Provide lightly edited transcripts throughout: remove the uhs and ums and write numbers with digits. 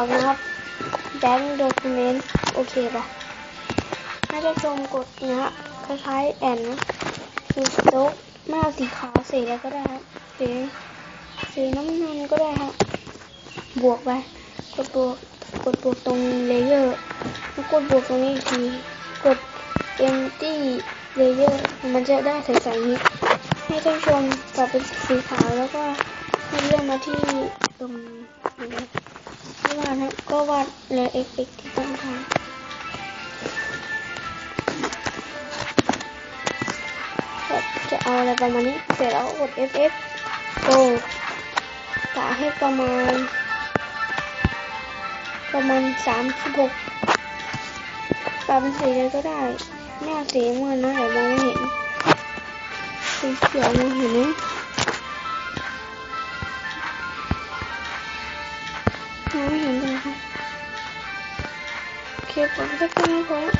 กนะครับแบงค์โดคูเมนต์โอเคป่ะให้ท่านชมกดนะฮะคล้ายๆแอนนะคือสโต๊กไม่เอาสีขาวสีอะไรก็ได้ครับสีน้ำเงินก็ได้ครับบวกไปกดบวกตรงเลเยอร์แล้วกดบวกตรงนี้อีกทีกด empty layer มันจะได้ใสๆนี้ให้ท่านชมกลับเป็นสีขาวแล้วก็ให้เลื่อนมาที่ตรงนี้ที่วาดครับก็วาดแล้วเอฟเฟกต์ที่ต้องทำจะเอาอะไรประมาณนี้เสร็จแล้วกด FF Go กะให้ประมาณ36ปรับเป็นสีเลยก็ได้ไม่เอาสีเงินนะเดี๋ยวมองไม่เห็นสีเขียวมองเห็นไหมมองไม่เห็นเลยค่ะโอเคผมจะแค่นี้พอแล้ว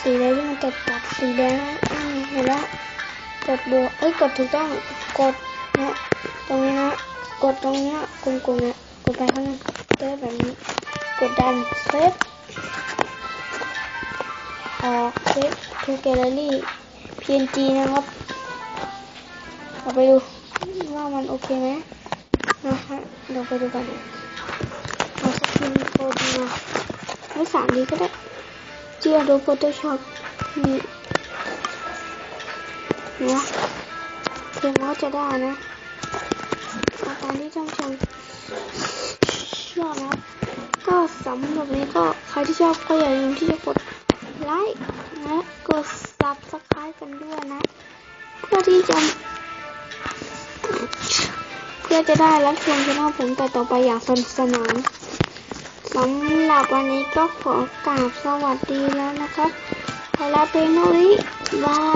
สีอะไรที่มันตัดสีแดงเห็นแล้วกดบวกกดถูกต้องกดเนี่ยตรงนี้นะกดตรงนี้กลมๆเนี่ยกดไปข้างหน้าเจอแบบนี้กดดันเซฟเซฟทูแกลเลอรี่ PNG นะครับเอาไปดูว่ามันโอเคไหมนะฮะเดี๋ยวไปดูกันเอาสกินโคดีมาไม่3Dก็ได้เจียดู Photoshop นี่นะเพียงว่าจะได้นะตามที่ท่านชมชอบนะก็สำหรับนี้ก็ใครที่ชอบก็อย่าลืมที่จะกดไลค์และกด Subscribe กันด้วยนะเพื่อจะได้รับชมช่องผมต่อไปอย่างสนุกสนานสำหรับวันนี้ก็ขอกราบสวัสดีแล้วนะครับขอลาไปหน่อยบาย